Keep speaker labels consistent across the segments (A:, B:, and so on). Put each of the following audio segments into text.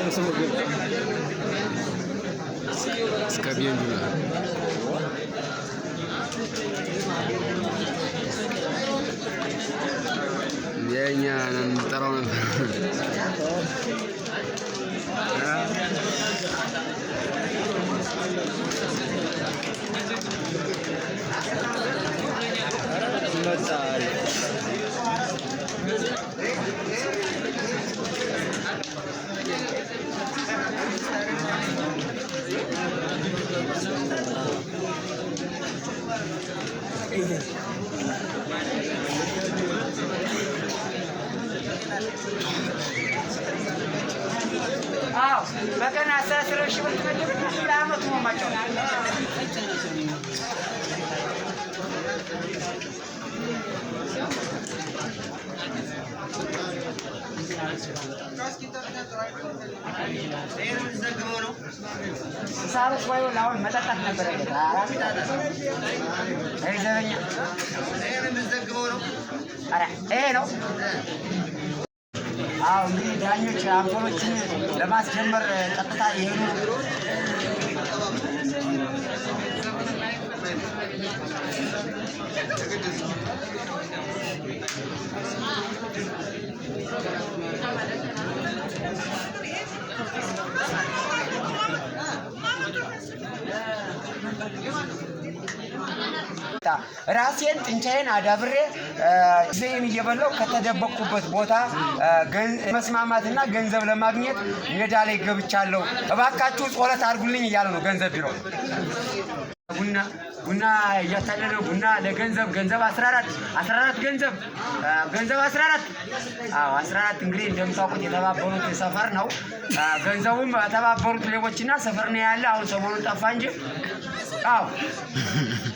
A: Ska bien juga. Dia nan taruh.
B: በቀን 10 ሺህ ብር ትመድብልኝ ለአመቱ ማማጫው ሳሩስ ባይሆን አሁን መጠጣት ነበር አይደል? አይ ዘበኛ አረ ይሄ ነው። አዎ እንግዲህ ዳኞች አምፖሎችን ለማስጀመር ቀጥታ ይሄኑ ራሴን ጥንቻዬን አዳብሬ ዘይን እየበላው ከተደበቅኩበት ቦታ መስማማትና ገንዘብ ለማግኘት ሜዳ ላይ ገብቻለሁ። እባካችሁ ጸሎት አድርጉልኝ እያለ ነው ገንዘብ ቢሮ። ቡና እያታለለ ቡና ለገንዘብ 14 ገንዘብ 14 14 እንግዲህ እንደምታውቁት የተባበሩት ሰፈር ነው። ገንዘቡም ተባበሩት ሌቦችና ሰፈር ነው ያለ። አሁን ሰሞኑን ጠፋ እንጂ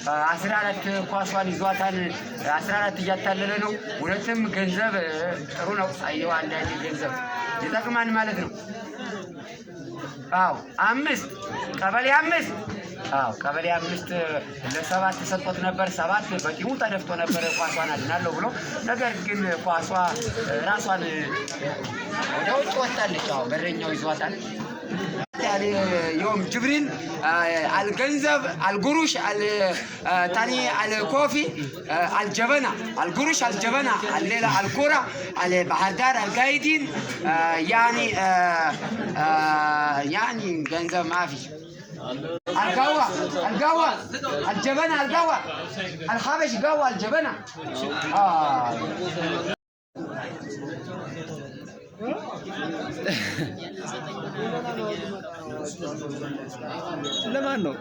B: 14 ኳሷን ይዟታል። 14 እያታለለ ነው። ሁለትም ገንዘብ ጥሩ ነው። አየው አንዳንድ ገንዘብ ይጠቅማል ማለት ነው። 5 ቀበሌ 5 ቀበሌ 5 ለ7 ተሰጥቶት ነበር። 7 በቂሙ ተደፍቶ ነበር ኳሷን አድናለሁ ብሎ። ነገር ግን ኳሷ ራሷን ወደ ውጭ ወጣለች። በረኛው ይዟታል። يوم جبريل الجنزب القروش الثاني الكوفي الجبنة القروش الجبنة الليلة الكرة البحردار القايدين يعني جنزب ما في القهوة الجبنة القهوة الحبش قهوة الجبنة
A: ለማን ነው?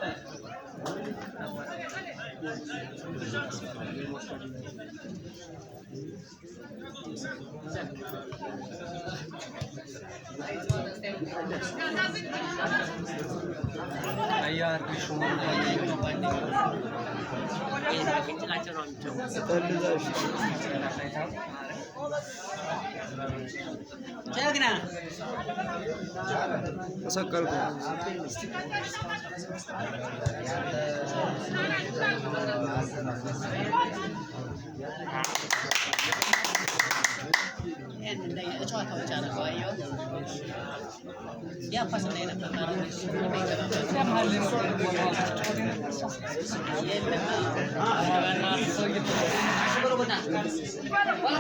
A: አያር ሹማ ጀግና ተሰቀልኩ
C: እንደ ጨዋታው ጫና ባየው ያ ፓስ ላይ ነበር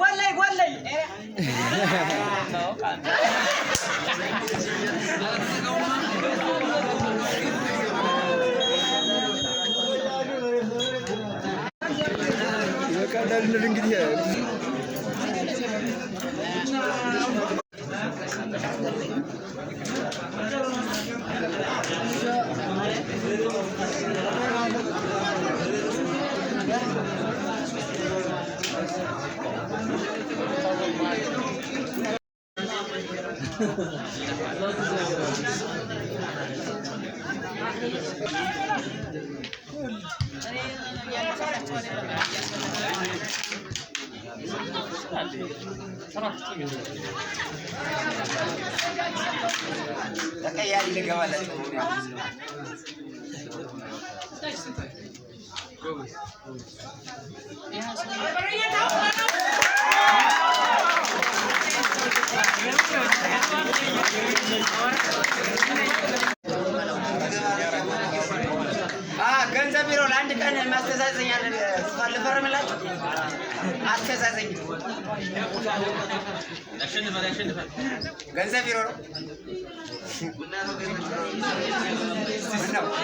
C: ወላይ
A: ቀዳል እንግዲህ
B: ተቀያሪ ልገባላችሁ ነው ገንዘብ ቢሮ ለአንድ ቀን ማስተዛዘኛ ልፈርምላችሁ። አስተዛዘኝ ገንዘብ ቢሮ ነው።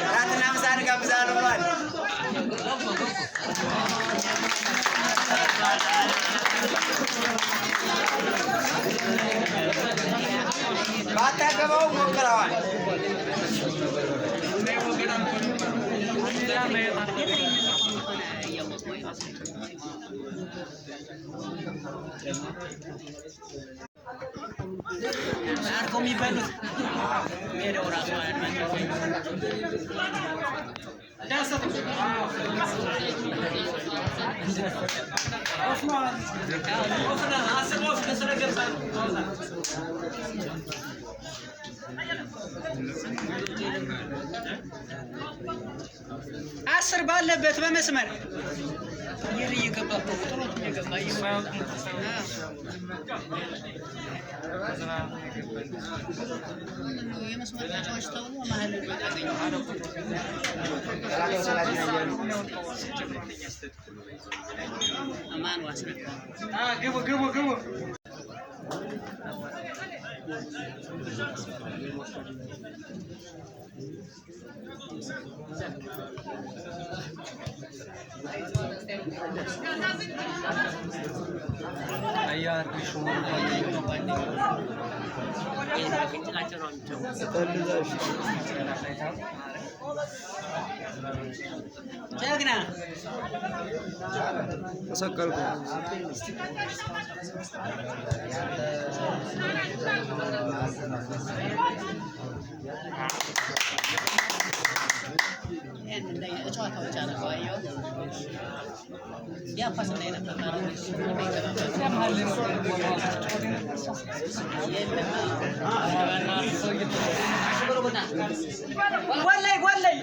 B: እራትና ምሳ እንጋብዛለን ብሏል። ባታገባው ሞክረዋል።
C: አርቆ የሚበሉት ሜዳው ራሱ አስር ባለበት በመስመር እየገባ ጥሮት እየገባ የመስመር ተጫዋች ተብሎ መሀል አማን ዋስነካ ግቡ
A: አያር ሹማን
C: ጀግና
A: ተሰቀልኩ
C: ጨዋታ ብቻ ነው ባየው ያ ፓስ ላይ ነበር ወላይ